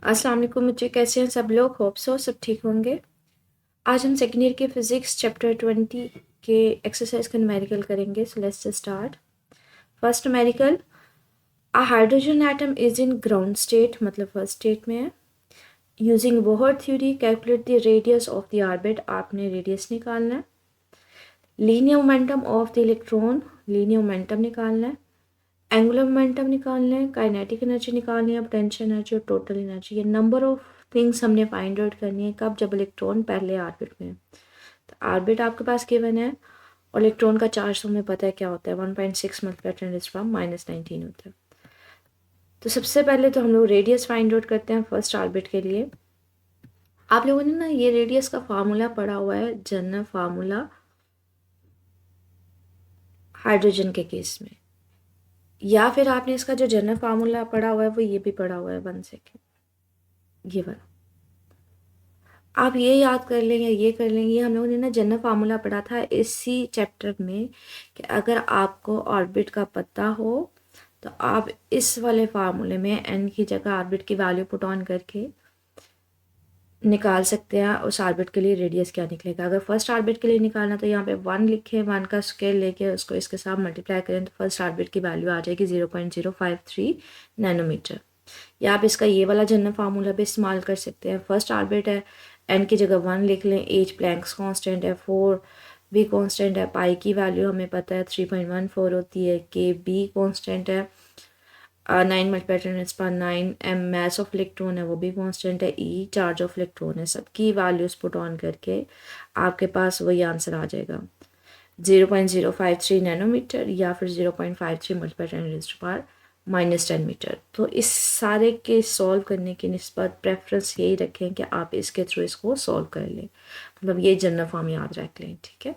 अस्सलाम वालेकुम बच्चे, कैसे हैं सब लोग? होप सो सब ठीक होंगे। आज हम सेकेंड ईयर के फिज़िक्स चैप्टर 20 के एक्सरसाइज का न्यूमेरिकल करेंगे। So let's start. First numerical, a hydrogen atom is in ground state, मतलब फर्स्ट स्टेट में है। Using Bohr theory calculate the radius of the orbit, आपने रेडियस निकालना है। Linear momentum of the electron, linear momentum निकालना है। Angular momentum निकालना है, काइनेटिक एनर्जी निकालनी है, पोटेंशियल एनर्जी और टोटल एनर्जी। ये नंबर ऑफ थिंग्स हमने फाइंड आउट करनी है कब, जब इलेक्ट्रॉन पहले ऑर्बिट में है। तो ऑर्बिट आपके पास गिवन है और इलेक्ट्रॉन का चार्ज तो हमें पता है क्या होता है, 1.6 मल्टीप्लाई 10⁻⁻⁹ होता है। तो सबसे पहले तो हम लोग रेडियस फाइंड आउट करते हैं फर्स्ट ऑर्बिट के लिए। आप लोगों ने ना ये रेडियस का फार्मूला पढ़ा हुआ है, जनरल फार्मूला हाइड्रोजन के केस में, या फिर आपने इसका जो जनरल फार्मूला पढ़ा हुआ है वो ये भी पढ़ा हुआ है। 1 सेकेंड, ये वाला आप ये याद कर लें या ये कर लें। ये हम लोगों ने ना जनरल फार्मूला पढ़ा था इसी चैप्टर में कि अगर आपको ऑर्बिट का पता हो तो आप इस वाले फार्मूले में एन की जगह ऑर्बिट की वैल्यू पुट ऑन करके निकाल सकते हैं उस ऑर्बिट के लिए रेडियस क्या निकलेगा। अगर फर्स्ट ऑर्बिट के लिए निकालना तो यहाँ पे 1 लिखे, 1 का स्केल लेके उसको इसके साथ मल्टीप्लाई करें तो फर्स्ट ऑर्बिट की वैल्यू आ जाएगी 0.053 नैनोमीटर। या आप इसका ये वाला जनरल फार्मूला भी इस्तेमाल कर सकते हैं। फर्स्ट ऑर्बिट है, एन की जगह 1 लिख लें, एच प्लैंक्स कांस्टेंट है, 4 भी कांस्टेंट है, पाई की वैल्यू हमें पता है 3.14 होती है, के बी कांस्टेंट है, 9 × 10⁻⁹ मैस ऑफ इलेक्ट्रॉन है वो भी कांस्टेंट है, ई चार्ज ऑफ इलेक्ट्रॉन है। सबकी वैल्यूज पुट ऑन करके आपके पास वही आंसर आ जाएगा 0.053 नैनोमीटर या फिर 0.53 × 10⁻⁻10 मीटर। तो इस सारे के सॉल्व करने की निस्बत प्रेफरेंस यही रखें कि आप इसके थ्रू इसको सॉल्व कर लें, मतलब ये जनरल फॉर्म याद रख लें, ठीक है।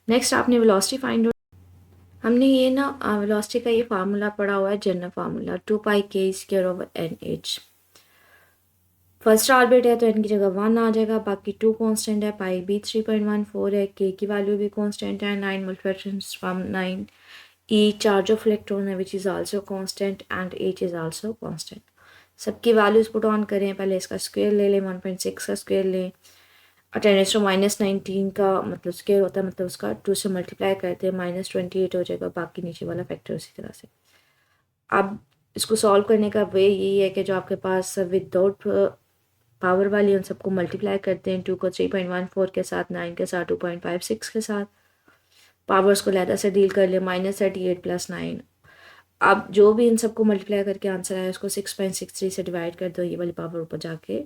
नेक्स्ट आपने वेलोसिटी फाइंड, हमने ये ना वेलोसिटी का ये फार्मूला पढ़ा हुआ है, general formula 2πk² /nh। First orbit है तो एन की जगह 1 आ जाएगा, बाकी 2 कांस्टेंट है, पाई भी 3.14 है, के की वैल्यू भी कांस्टेंट है, 9 × 10⁻⁹ ई चार्ज ऑफ इलेक्ट्रॉन है which is also constant and H is also constant. सबकी वैल्यूज पुट ऑन करें, पहले इसका स्क्वायर ले लें, 1.6 का स्क्वायर लें, 10⁻⁻19 का मतलब स्क्वायर होता है, मतलब उसका 2 से मल्टीप्लाई करते हैं, -28 हो जाएगा, बाकी नीचे वाला फैक्टर उसी तरह से। अब इसको सॉल्व करने का वे यही है कि जो आपके पास विदाउट पावर वाली उन सबको मल्टीप्लाई करते हैं, 2 को 3.14 के साथ, 9 के साथ, 2.56 के साथ, पावर्स को लैदा से डील कर ले, -38 + 9। अब जो भी इन सबको मल्टीप्लाई करके आंसर आया उसको 6.63 से डिवाइड कर दो, ये वाली पावर ऊपर जाके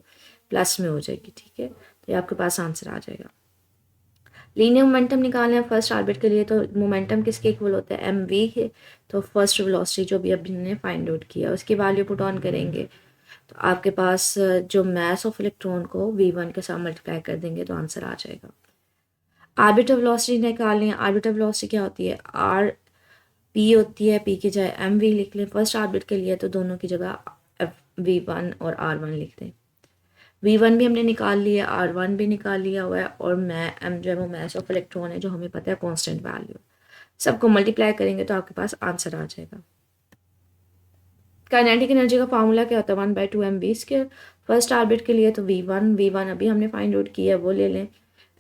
प्लस में हो जाएगी, ठीक है। तो ये आपके पास आंसर आ जाएगा। लीनियर मोमेंटम निकालना है फर्स्ट ऑर्बिट के लिए, तो मोमेंटम किसके इक्वल होता है, एम वी के। तो फर्स्ट वेलोसिटी जो भी अभी हमने फाइंड आउट किया उसकी वैल्यू पुट ऑन करेंगे तो आपके पास जो मास ऑफ इलेक्ट्रॉन को V1 के साथ मल्टीप्लाई कर देंगे तो आंसर आ जाएगा। ऑर्बिटल वेलोसिटी निकालनी है। ऑर्बिटल वेलोसिटी क्या होती है, आर पी होती है, पी की जगह एम वी लिख लें। फर्स्ट ऑर्बिट के लिए तो दोनों की जगह V1 और R1 लिख दें। V1 भी हमने निकाल लिया, R1 भी निकाल लिया हुआ है, और मैं एम जो है वो मैस ऑफ इलेक्ट्रॉन है जो हमें पता है कांस्टेंट वैल्यू। सबको मल्टीप्लाई करेंगे तो आपके पास आंसर आ जाएगा। काइनेटिक एनर्जी का फार्मूला क्या होता है, 1/2mv²। फर्स्ट ऑर्बिट के लिए तो V1 अभी हमने फाइंड आउट किया है वो ले लें,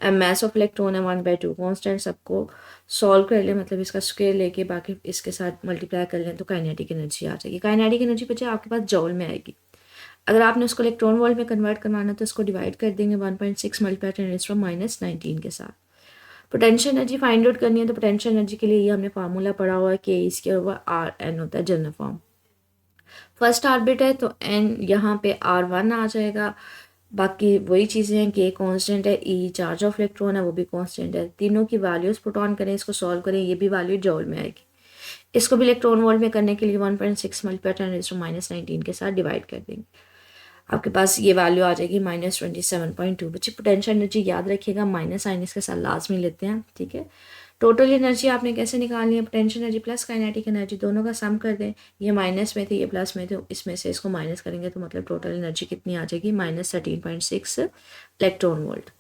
मैस ऑफ इलेक्ट्रॉन है 1/2 कांस्टेंट, सबको सॉल्व कर लें, मतलब इसका स्क्वायर लेके बाकी इसके साथ मल्टीप्लाई कर लें तो काइनेटिक एनर्जी आ जाएगी। काइनेटिक एनर्जी बच्चे आपके पास जॉल में आएगी। अगर आपने उसको इलेक्ट्रॉन वोल्ट में कन्वर्ट करवाना है तो इसको डिवाइड कर देंगे 1.6 × 10⁻⁻19 के साथ। पोटेंशियल एनर्जी फाइंड आउट करनी है तो पोटेंशियल एनर्जी के लिए ये हमने फार्मूला पढ़ा हुआ है कि इसके ऊपर RN होता है, जनरल फॉर्म। फर्स्ट ऑर्बिट है तो N यहाँ पे R1 आ जाएगा, बाकी वही चीज़ें हैं कि कांस्टेंट है, ई चार्ज ऑफ इलेक्ट्रॉन है वो भी कांस्टेंट है। तीनों की वैल्यूज पुट ऑन करें, इसको सॉल्व करें, ये भी वैल्यू जॉल में आएगी। इसको भी इलेक्ट्रॉन वोल्ट में करने के लिए 1.6 × 10⁻⁻19 के साथ डिवाइड कर देंगे, आपके पास ये वैल्यू आ जाएगी -27.2। बच्चे पोटेंशियल एनर्जी याद रखिएगा, माइनस साइन इसके साथ लाजमी लेते हैं, ठीक है। टोटल एनर्जी आपने कैसे निकालनी है, potential energy plus kinetic energy दोनों का सम कर दें। ये माइनस में थे ये प्लस में थे, इसमें से इसको माइनस करेंगे तो मतलब टोटल एनर्जी कितनी आ जाएगी, -13.6 इलेक्ट्रॉन वोल्ट।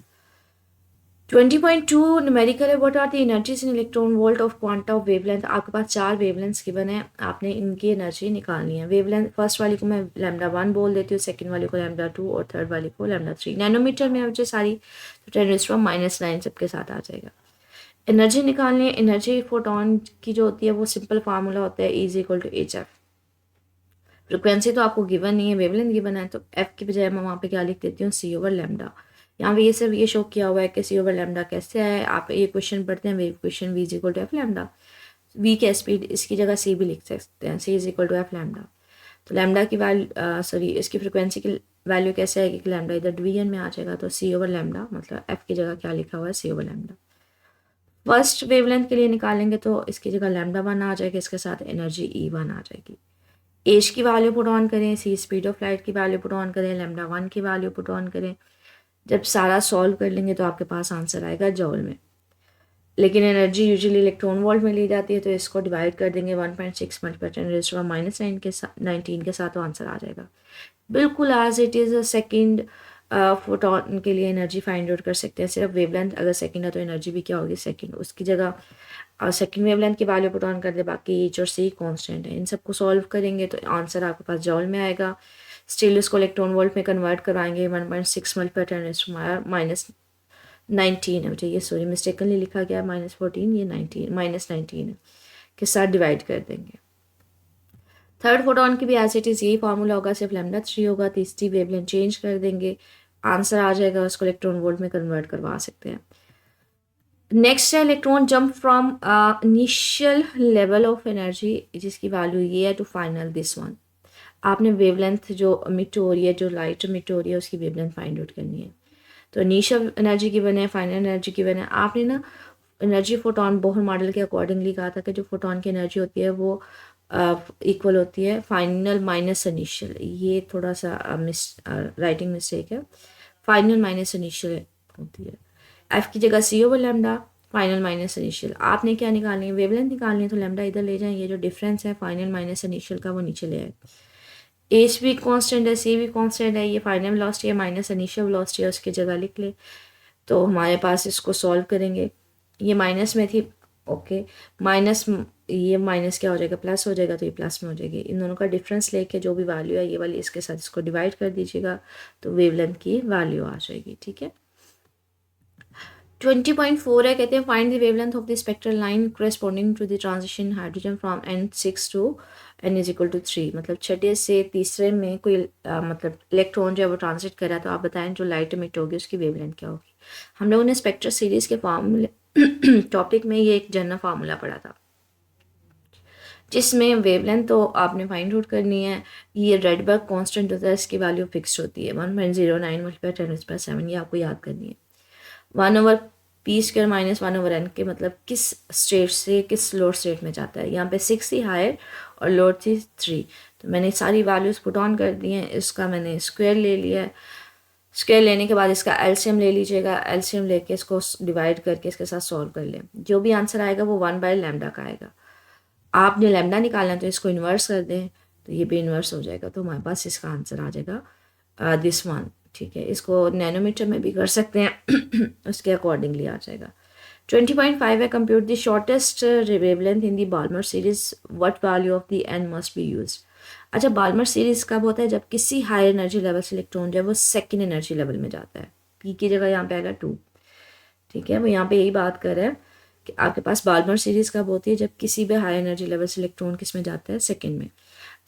20.2 न्यूमेरिकल है, what are the energies in electron volt of quanta of wavelength. आपके पास 4 वेवलेंथ्स गिवन है, आपने इनकी एनर्जी निकालनी है। वेवलेंथ फर्स्ट वाली को मैं λ1 बोल देती हूँ, सेकंड वाली को λ2 और थर्ड वाली को λ3। नैनोमीटर में मुझे सारी तो 10⁻⁹ सबके साथ आ जाएगा। एनर्जी निकालनी है। एनर्जी फोटोन की जो होती है वो सिंपल फार्मूला होता है E=hf। फ्रिक्वेंसी तो आपको गिवन नहीं है, वेवलेंथ गिवन है, तो एफ की बजाय मैं वहाँ पे क्या लिख देती हूँ, C/λ। यहाँ पे ये सिर्फ ये शो किया हुआ है कि C/λ कैसे है। आप ये क्वेश्चन पढ़ते हैं, वेव क्वेश्चन V=f λ। वी की स्पीड, इसकी जगह C भी लिख सकते हैं, C=f λ। तो लैम्डा की वैल्यू सॉरी इसकी फ्रिक्वेंसी की वैल्यू कैसे आएगी कि लैम्डा इधर डिवीजन में आ जाएगा, तो C/λ मतलब एफ की जगह क्या लिखा हुआ है, C/λ। फर्स्ट वेवलेंथ के लिए निकालेंगे तो इसकी जगह λ1 आ जाएगी, इसके साथ एनर्जी E1 आ जाएगी। एज की वैल्यू पुट ऑन करें, सी स्पीड ऑफ लाइट की वैल्यू पुट ऑन करें, λ1 की वैल्यू पुट ऑन करें। जब सारा सॉल्व कर लेंगे तो आपके पास आंसर आएगा जॉल में, लेकिन एनर्जी यूजुअली इलेक्ट्रॉन वोल्ट में ली जाती है, तो इसको डिवाइड कर देंगे 1.6 × 10⁻⁹ के साथ 19 के साथ, तो आंसर आ जाएगा बिल्कुल as it is. Second photon के लिए एनर्जी फाइंड आउट कर सकते हैं, सिर्फ वेवलेंथ अगर सेकंड है तो एनर्जी भी क्या होगी, सेकंड। उसकी जगह सेकंड वेवलेंथ की वैल्यू पुट ऑन कर दे, बाकी एच और सी कांस्टेंट है। इन सबको सॉल्व करेंगे तो आंसर आपके पास जॉल में आएगा। स्टिल इसको इलेक्ट्रॉन वोल्ट में कन्वर्ट करवाएंगे, 1.6 × 10⁻⁹ है, मुझे ये सॉरी मिस्टेकनली लिखा गया -14, ये 19 -19 के साथ डिवाइड कर देंगे। थर्ड फोटोन की भी एज इट इज़ यही फार्मूला होगा, सिर्फ λ3 होगा। तीसरी वेवलेंथ चेंज कर देंगे, आंसर आ जाएगा, उसको इलेक्ट्रॉन वोल्ट में कन्वर्ट करवा सकते हैं। नेक्स्ट है electron jump from initial level of energy जिसकी वैल्यू ये है टू फाइनल दिस वन। आपने वेवलेंथ जो मिट हो रही है, जो लाइट मिट हो रही है, उसकी वेवलेंथ फाइंड आउट करनी है। तो इनिशियल एनर्जी गिवन है, फाइनल एनर्जी गिवन है। आपने ना एनर्जी फोटोन बोहर मॉडल के अकॉर्डिंगली कहा था कि जो फोटोन की एनर्जी होती है वो इक्वल होती है फाइनल माइनस इनिशियल। ये थोड़ा सा राइटिंग मिस्टेक है, फाइनल माइनस इनिशियल होती है। एफ की जगह C/λ, फाइनल माइनस इनिशियल। आपने क्या निकालनी है, वेवलेंथ निकालनी है, तो लैम्डा इधर ले जाएं, ये जो डिफरेंस है फाइनल माइनस इनिशियल का वो नीचे ले आए। एच भी कांस्टेंट है, सी भी कांस्टेंट है, ये फाइनल वेलोसिटी है माइनस इनिशियल वेलोसिटी है, उसकी जगह लिख ले। तो हमारे पास इसको सॉल्व करेंगे, ये माइनस में थी, ओके माइनस, ये माइनस क्या हो जाएगा, प्लस हो जाएगा, तो ये प्लस में हो जाएगी। इन दोनों का डिफरेंस लेके जो भी वैल्यू है ये वाली इसके साथ इसको डिवाइड कर दीजिएगा, तो वेवलेंथ की वैल्यू आ जाएगी। ठीक है, 20.4 है, कहते हैं find the wavelength of the spectral line corresponding to the transition hydrogen from N6 to N=3। मतलब छठे से तीसरे में कोई मतलब इलेक्ट्रॉन जो है वो ट्रांजिट कर रहा है, तो आप बताएं जो लाइट इमिट होगी उसकी वेवलेंथ क्या होगी। हम लोगों ने स्पेक्ट्रल सीरीज़ के फार्मूले टॉपिक में ये एक जनरल फार्मूला पढ़ा था, जिसमें वेवलेंथ तो आपने फाइंड आउट करनी है। ये रेडबर्ग कांस्टेंट होता है, इसकी वैल्यू फिक्स्ड होती है 1.09 × 10⁻⁷, ये आपको याद करनी है। 1/p² - 1/n के मतलब किस स्टेट से किस लोअर स्टेट में जाता है। यहाँ पे 6 थी हायर और लोअर थी 3, तो मैंने सारी वैल्यूज़ पुट ऑन कर दी हैं। इसका मैंने स्क्वायर ले लिया है, स्क्वायर लेने के बाद इसका एलसीएम ले लीजिएगा, एलसीएम लेके इसको डिवाइड करके इसके साथ सॉल्व कर लें। जो भी आंसर आएगा वो 1/λ का आएगा। आपने लैम्डा निकालना है तो इसको इन्वर्स कर दें, तो ये भी इन्वर्स हो जाएगा, तो हमारे पास इसका आंसर आ जाएगा दिस वन। ठीक है, इसको नैनोमीटर में भी कर सकते हैं उसके अकॉर्डिंगली आ जाएगा। 20.5 है, compute the shortest wavelength in the Balmer series, what value of the n must be used. अच्छा, बाल्मर सीरीज कब होता है, जब किसी हायर एनर्जी लेवल से इलेक्ट्रॉन जो है वो सेकेंड एनर्जी लेवल में जाता है। पी की जगह यहाँ पे आएगा 2। ठीक है, वो यहाँ पे यही बात कर रहे हैं कि आपके पास बाल्मर सीरीज कब होती है, जब किसी भी हाई एनर्जी लेवल से इलेक्ट्रॉन किस में जाता है, सेकंड में।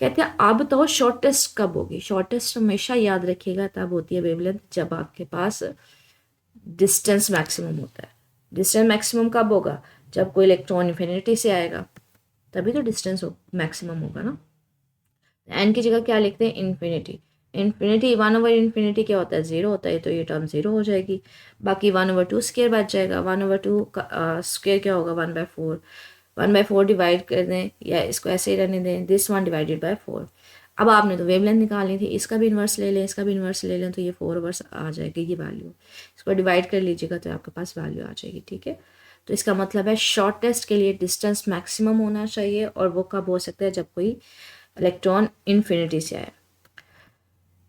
कहते हैं अब तो शॉर्टेस्ट कब होगी, शॉर्टेस्ट हमेशा याद रखिएगा तब होती है वेवलेंथ जब आपके पास डिस्टेंस मैक्सिमम होता है। डिस्टेंस मैक्सिमम कब होगा, जब कोई इलेक्ट्रॉन इन्फिनिटी से आएगा, तभी तो डिस्टेंस मैक्सिमम होगा ना। एन की जगह क्या लिखते हैं, इन्फिनिटी। इन्फिनिटी 1/∞ क्या होता है, 0 होता है, तो ये टर्म 0 हो जाएगी। बाकी 1/2 स्क्वायर बच जाएगा। 1/2 का स्क्वायर क्या होगा, 1/4। 1/4 डिवाइड कर दें या इसको ऐसे ही रहने दें, दिस वन डिवाइडेड बाय 4। अब आपने तो वेवलेंथ निकालनी थी, इसका भी इन्वर्स ले लें, इसका भी इन्वर्स ले लें, तो ये 4 ओवर आ जाएगी ये वैल्यू। इसको डिवाइड कर लीजिएगा तो आपके पास वैल्यू आ जाएगी। ठीक है, तो इसका मतलब है शॉर्टेस्ट के लिए डिस्टेंस मैक्सिमम होना चाहिए, और वो कब हो सकता है, जब कोई इलेक्ट्रॉन इन्फिनिटी से आए।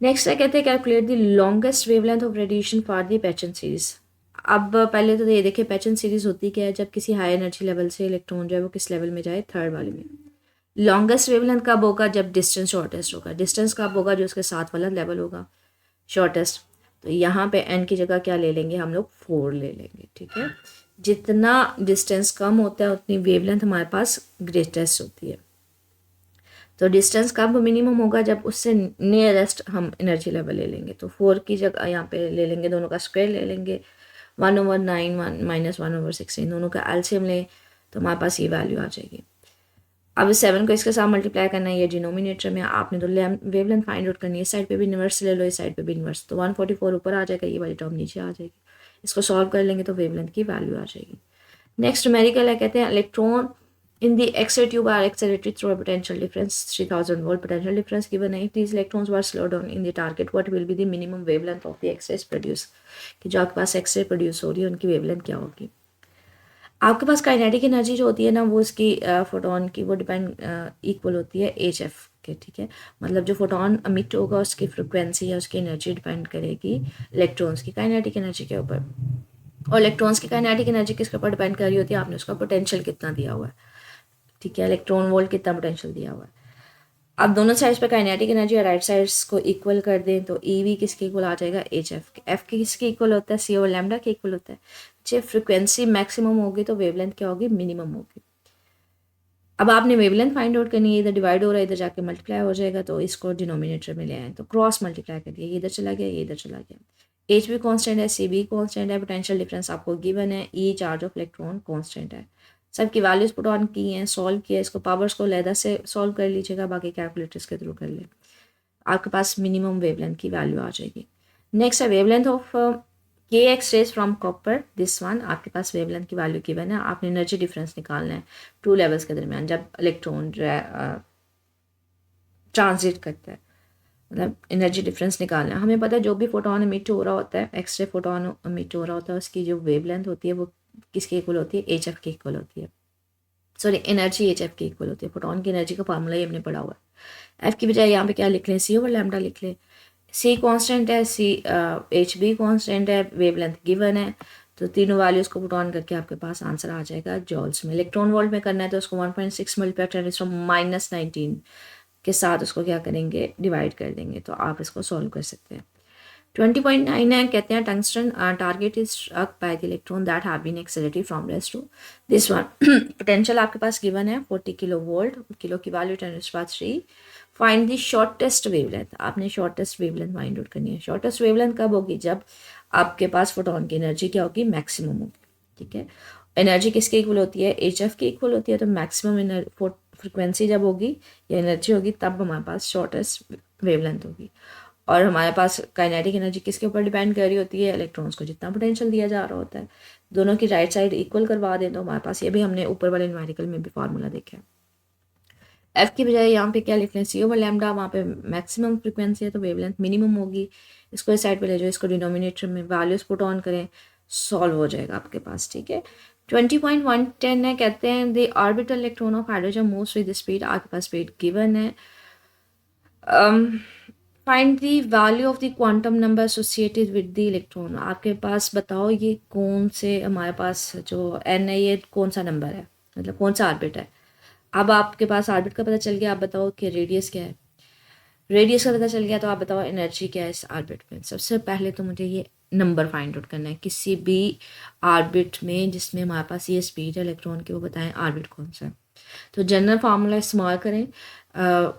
नेक्स्ट है, कहते हैं calculate the longest wavelength of radiation for the pattern series. अब पहले तो ये देखिए पैचन सीरीज होती क्या है, जब किसी हाई एनर्जी लेवल से इलेक्ट्रॉन जो है वो किस लेवल में जाए, थर्ड वाले में। लॉन्गेस्ट वेवलेंथ कब होगा, जब डिस्टेंस शॉर्टेस्ट होगा। डिस्टेंस कब होगा, जो उसके साथ वाला लेवल होगा शॉर्टेस्ट। तो यहाँ पे एन की जगह क्या ले लेंगे हम लोग, 4 ले लेंगे, ठीक है। जितना डिस्टेंस कम होता है उतनी वेवलेंथ हमारे पास ग्रेटेस्ट होती है। तो डिस्टेंस कब मिनिमम होगा, जब उससे नियरेस्ट हम एनर्जी लेवल ले लेंगे। तो 4 की जगह यहाँ पे ले लेंगे, दोनों का स्क्वायर ले लेंगे, 1/9 -1/16, दोनों का एलसीएम लें तो हमारे पास ये वैल्यू आ जाएगी। अब 7 को इसके साथ मल्टीप्लाई करना है, ये डिनोमिनेटर में आपने तो वेवलेंथ फाइंड आउट करनी है। इस साइड पे भी इन्वर्स ले लो, इस साइड पे भी इन्वर्स, तो 144 ऊपर आ जाएगा, ये वाली टर्म नीचे आ जाएगी। इसको सॉल्व कर लेंगे तो वेवलेंथ की वैल्यू आ जाएगी। नेक्स्ट न्यूमेरिकल है, कहते हैं electron in the X-ray tube are accelerated through a potential difference 3000 volt potential difference given है. If these electrons were slowed down in the target, what will be the minimum wavelength of the X-rays produced? कि जो आपके पास X-ray produce हो रही है उनकी wavelength क्या होगी। आपके पास काइनेटिक एनर्जी जो होती है ना, वो इसकी फोटोन की वो डिपेंड इक्वल होती है एच एफ के, ठीक है। मतलब जो फोटोन अमिट होगा उसकी फ्रिक्वेंसी या उसकी एनर्जी डिपेंड करेगी इलेक्ट्रॉन्स की काइनेटिक एनर्जी के ऊपर। और इलेक्ट्रॉन्स की काइनेटिक एनर्जी किसके ऊपर डिपेंड कर रही होती है, आपने उसका पोटेंशियल कितना दिया हुआ है, ठीक है। इलेक्ट्रॉन वोल्ट कितना पोटेंशियल दिया हुआ है। अब दोनों साइड्स पे काइनेटिक एनर्जी और राइट साइड्स को इक्वल कर दें तो ई वी किसके इक्वल आ जाएगा, एच एफ के। एफ किसके इक्वल होता है, सी और लैम्डा के इक्वल होता है। जब फ्रिक्वेंसी मैक्सिमम होगी तो वेवलेंथ क्या होगी, मिनिमम होगी। अब आपने वेवलेंथ फाइंड आउट करनी है, इधर डिवाइड हो रहा है, इधर जाके मल्टीप्लाई हो जाएगा, तो इसको डिनोमिनेटर में ले आए तो क्रॉस मल्टीप्लाई कर दिया, ये इधर चला गया, ये इधर चला गया। एच भी कॉन्स्टेंट है, सी भी कॉन्स्टेंट है, पोटेंशियल डिफरेंस आपको गिवन है, ई चार्ज ऑफ इलेक्ट्रॉन कॉन्स्टेंट है। सबकी वैल्यूज पुट ऑन की हैं, सॉल्व किया, इसको पावर्स को लहदा से सॉल्व कर लीजिएगा, बाकी कैलकुलेटर्स के थ्रू कर लें, आपके पास मिनिमम वेवलेंथ की वैल्यू आ जाएगी। नेक्स्ट है वेवलेंथ ऑफ के X rays from copper, this one. आपके पास वेवलेंथ की वैल्यू गिवन है, आपने एनर्जी डिफरेंस निकालना है टू लेवल्स के दरमियान जब इलेक्ट्रॉन जो है ट्रांजिट करता है, मतलब एनर्जी डिफरेंस निकालना है। हमें पता है जो भी फोटोन एमिट हो रहा होता है, एक्सरे फोटोन एमिट हो रहा होता है, उसकी जो वेवलेंथ होती है वो किसके इक्वल होती है, एच एफ के इक्वल होती है। सॉरी, एनर्जी एच एफ के इक्वल होती है। फोटोन की एनर्जी का फार्मूला ही हमने पढ़ा हुआ है। एफ की बजाय यहाँ पे क्या लिख लें, सी ओवर लैम्डा लिख लें। सी कांस्टेंट है, सी एच बी कांस्टेंट है, वेवलेंथ गिवन है, तो तीनों वैल्यूज को पुट ऑन करके आपके पास आंसर आ जाएगा जॉल्स में। इलेक्ट्रॉन वोल्ट में करना है तो उसको 1.6 मल्टीप्लाई 10⁻⁻19 के साथ उसको क्या करेंगे, डिवाइड कर देंगे, तो आप इसको सॉल्व कर सकते हैं। 20.9 है, कहते हैं tungsten target is struck by the electron that have been accelerated from rest to this one. Potential आपके पास गिवन है 40 किलो वोल्ट, किलो की वैल्यू 10⁻3। फाइंड द शॉर्टेस्ट वेवलेंथ, आपने शॉर्टेस्ट वेवलेंथ फाइंड आउट करनी है। शॉर्टेस्ट वेवलेंथ कब होगी, जब आपके पास फोटोन की एनर्जी क्या होगी, मैक्सिमम होगी, ठीक है। एनर्जी किसके इक्वल होती है, एच एफ की इक्वल होती है, तो मैक्सिमम फ्रिक्वेंसी जब होगी या एनर्जी होगी तब हमारे पास शॉर्टेस्ट वेवलेंथ होगी। और हमारे पास काइनेटिक एनर्जी किसके ऊपर डिपेंड कर रही होती है, इलेक्ट्रॉन्स को जितना पोटेंशियल दिया जा रहा होता है। दोनों की राइट साइड इक्वल करवा दें तो हमारे पास, ये भी हमने ऊपर वाले न्यूमेरिकल में भी फार्मूला देखा है। एफ की बजाय यहाँ पे क्या लिख लें, सी ओवर लैम्डा, वहाँ पे मैक्सिमम फ्रिक्वेंसी है तो वेवलेंथ मिनिमम होगी। इसको इस साइड पे ले जाओ, इसको डिनोमिनेटर में वैल्यूज पुट ऑन करें, सॉल्व हो जाएगा आपके पास, ठीक है। 20.110 है, कहते हैं the orbital electron of hydrogen moves with speed, आपके पास स्पीड गिवन है। Find the value of the quantum number associated with the electron, आपके पास बताओ ये कौन से हमारे पास जो एन है ये कौन सा नंबर है, मतलब कौन सा ऑर्बिट है। अब आपके पास ऑर्बिट का पता चल गया, आप बताओ कि रेडियस क्या है। रेडियस का पता चल गया तो आप बताओ एनर्जी क्या है इस ऑर्बिट में। सबसे पहले तो मुझे ये नंबर फाइंड आउट करना है किसी भी ऑर्बिट में जिसमें हमारे पास ये स्पीड है इलेक्ट्रॉन की, वो बताएं ऑर्बिट कौन सा है। तो जनरल फार्मूला इस्तेमाल करें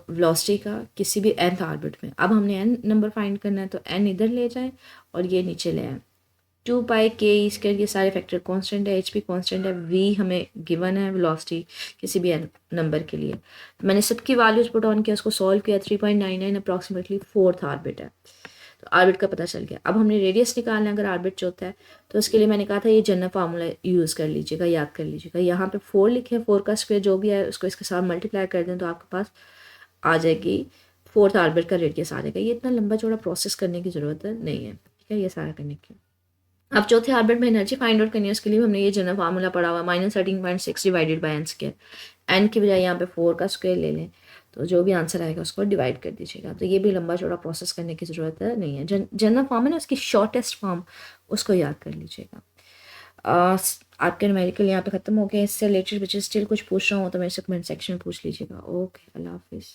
वेलोसिटी का किसी भी nth ऑर्बिट में। अब हमने n नंबर फाइंड करना है तो n इधर ले जाएं और ये नीचे ले आएँ। 2π/k² ये सारे फैक्टर कांस्टेंट है, h भी कांस्टेंट है, v हमें गिवन है वेलोसिटी किसी भी n नंबर के लिए। तो मैंने सबकी वैल्यूज पुट ऑन किया, उसको सॉल्व किया, 3.99 अप्रॉक्सीमेटली 4th ऑर्बिट है, तो ऑर्बिट का पता चल गया। अब हमने रेडियस निकालना है अगर ऑर्बिट चौथा है, तो उसके लिए मैंने कहा था ये जनरल फार्मूला यूज़ कर लीजिएगा, याद कर लीजिएगा। यहाँ पे 4 लिखे, 4 का स्क्वायर जो भी है उसको इसके साथ मल्टीप्लाई कर दें तो आपके पास आ जाएगी 4th ऑर्बिट का रेडियस आ जाएगा। ये इतना लंबा चौड़ा प्रोसेस करने की ज़रूरत नहीं है, ठीक है, ये सारा करने की। अब चौथे ऑर्बिट में एनर्जी फाइंड आउट करनी है, उसके लिए हमने ये जनरल फार्मूला पढ़ा हुआ, -13.6 डिवाइडेड बाई n²। n की बजाय यहाँ पे 4 का स्क्वायर ले लें तो जो भी आंसर आएगा उसको डिवाइड कर दीजिएगा। तो ये भी लंबा चौड़ा प्रोसेस करने की ज़रूरत नहीं है। जनरल फॉर्म है ना, उसकी शॉर्टेस्ट फॉर्म उसको याद कर लीजिएगा। आपके न्यूमेरिकल यहाँ पे ख़त्म हो गए। इससे रिलेटेड बच्चे स्टिल कुछ पूछ रहा हूँ तो मेरे से कमेंट सेक्शन में पूछ लीजिएगा। ओके, अल्लाह हाफिज़।